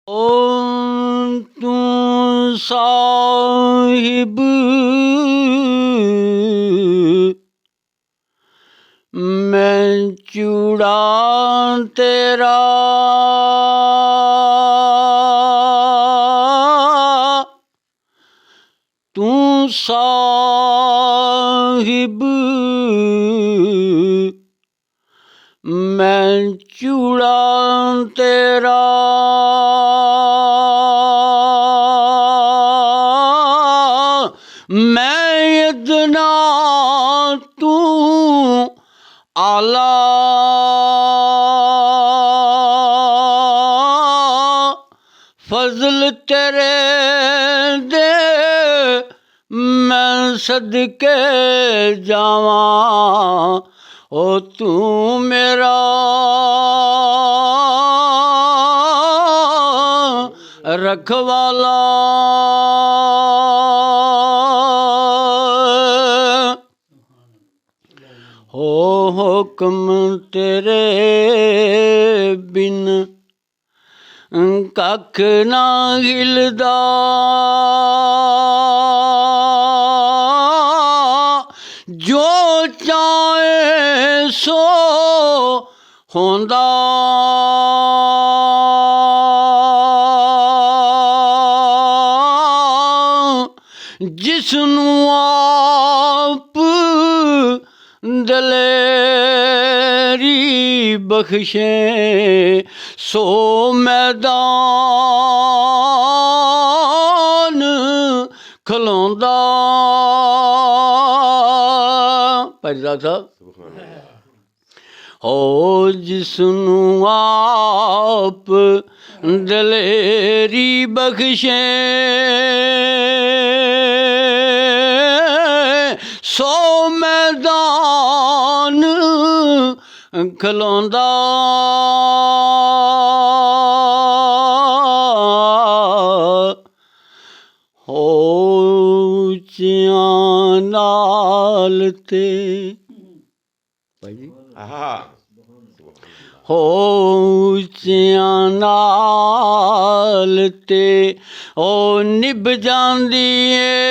ਓ ਤੂੰ ਸਾਹਿਬ ਮੈਂ ਚੂੜਾ ਤੇਰਾ ਤੂੰ ਸਾਹਿਬ ਮੈਂ ਚੂੜਾ ਤੇਰਾ ਮੈਂ ਇਦਨਾ ਤੂੰ ਆਲਾ ਫਜ਼ਲ ਤੇਰੇ ਦੇ ਮੈਂ ਸਦਕੇ ਜਾਵਾਂ ਓ ਤੂੰ ਮੇਰਾ ਰਖਵਾਲਾ ਹੋ ਹੁਕਮ ਤੇਰੇ ਬਿਨ ਕੱਖ ਨਾ ਹਿਲਦਾ ਜੋ ਚਾਹੇ ਸੋ ਹੁੰਦਾ ਜਿਸ ਨੂੰ ਆਪ ਦਲੇਰੀ ਬਖਸ਼ੇ ਸੋ ਮੈਦਾਨ ਖਲੋਂਦਾ ਭਾਈ ਸਾਹਿਬ ਹੋ ਜਿਸ ਨੂੰ ਆਪ ਦਲੇਰੀ ਬਖਸ਼ੇ ਸੋ ਮੈਦਾਨ ਖਲੋਂਦਾ ਹੋ ਉੱਚਿਆਂ ਨਾਲ ਤੇ ਭਾਈ ਜੀ ਹੋ ਉੱਚਿਆਂ ਨਾਲ ਤੇ ਉਹ ਨਿਭ ਜਾਂਦੀ ਏ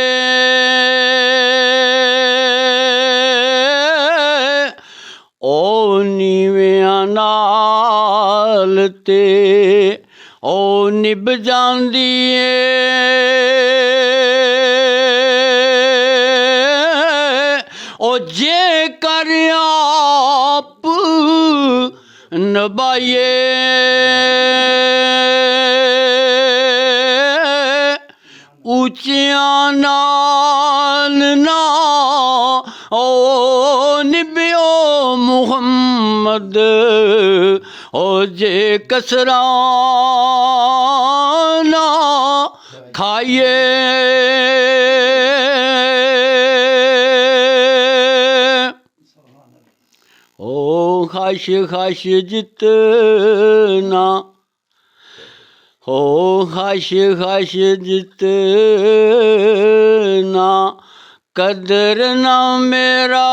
ਉਹ ਨੀਵਿਆਂ ਨਾਲ ਤੇ ਉਹ ਨਿਭ ਜਾਂਦੀ ਏ ਉਹ ਜੇ ਕਰ ਆਪ ਨਭਾਈਏ ਉੱਚਿਆਂ ਨਾਲ ਨਾ ਓ ਨਿਭਿਓ ਮੁਹੰਮਦ ਓ ਜੇ ਕਸਰਾਂ ਨਾ ਖਾਈਏ ਓ ਖਾਸ਼ ਖਾਸ਼ ਜਿਤਨਾ ਹੋ ਖਾਸ਼ ਖਾਸ਼ ਜਿਤਨਾ ਕਦਰ ਨਾ ਮੇਰਾ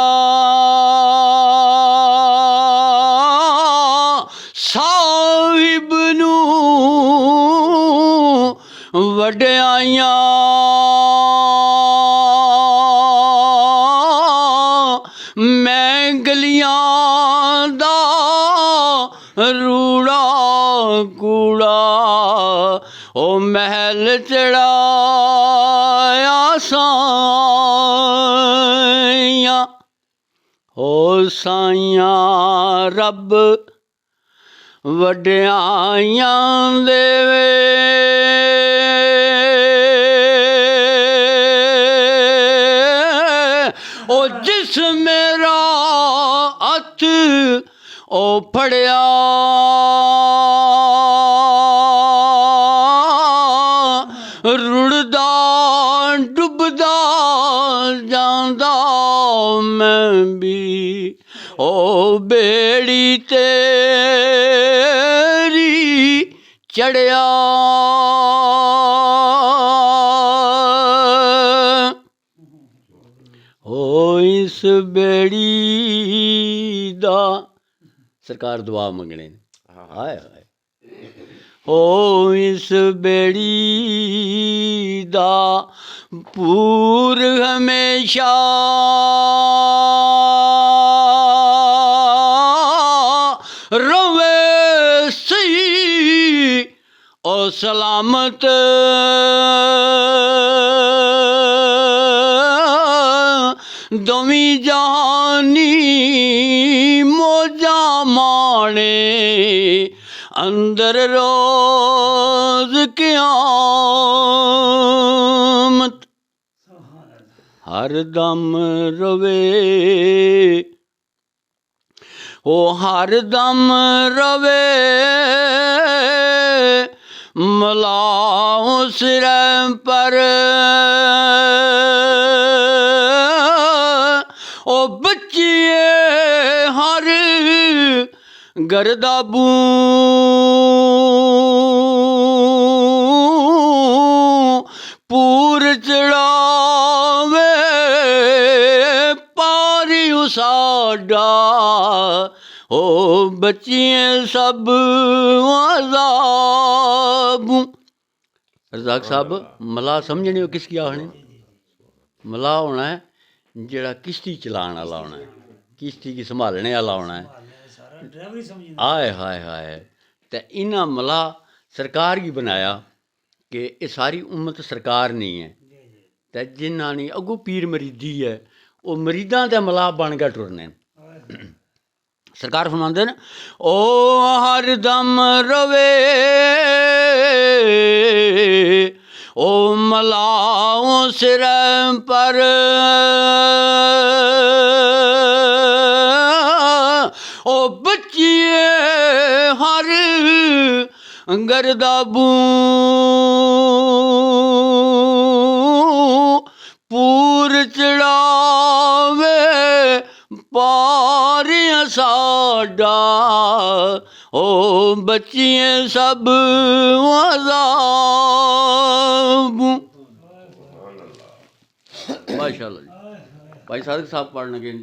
ਸਾਹਿਬ ਨੂੰ ਵਡਿਆਈਆਂ ਮੈਂ ਗਲੀਆਂ ਦਾ ਰੂੜਾ ਕੂੜਾ ਉਹ ਮਹਿਲ ਚੜਾਇਆ ਸਾਈਆਂ ਹੋ ਸਾਈਆਂ ਰੱਬ ਵਡਿਆਈਆਂ ਦੇਵੇ ਉਹ ਜਿਸ ਮੇਰਾ ਹੱਥ ਉਹ ਫੜਿਆ ਰੁੜਦਾ ਡੁੱਬਦਾ ਜਾਂਦਾ ਮੈਂ ਵੀ ਉਹ ਬੇੜੀ ਤੇਰੀ ਚੜਿਆ ਹੋ ਇਸ ਬੇੜੀ ਦਾ ਸਰਕਾਰ ਦੁਆ ਮੰਗਣੇ ਨੇ ਹਾਏ ਹਾਏ ओ इस बेड़ी दा पूर हमेशा रवे सही ओ सलामत दोवी जहानी मौजा माणे अंदर रोज क़यामत हर दम रवे ओ हर दम रवे मलाओ सिर पर ओ बच्चिए हर गरदाबू पूर चढ़ावे पारी साडा ओ बच्चिए सब आज़ाबू। रज़ाक साहब मलाह समझने हो किसकी आखने? मलाह होना है जेड़ा किश्ती चलाने वाला होना है, किश्ती की संभालने वाला होना है। आए हाय हाय ते इन्हां मलाह सरकार गी बनाया कि ये सारी उम्मत सरकार नहीं है ते जिन्हां नी अगू पीर मरीदी है वो मरीदां दे मलाह बन के टुरने। सरकार फरमांदे न ओ हर दम रवे ओ मलाओ सिर पर ओ बच्चिए हर गरदाबू पूर चढ़ावे पारियां साडा ओ बच्चिए सब आज़ाबू। माशाअल्लाह जी। भाई सादिक साहब पढ़ लगे जी।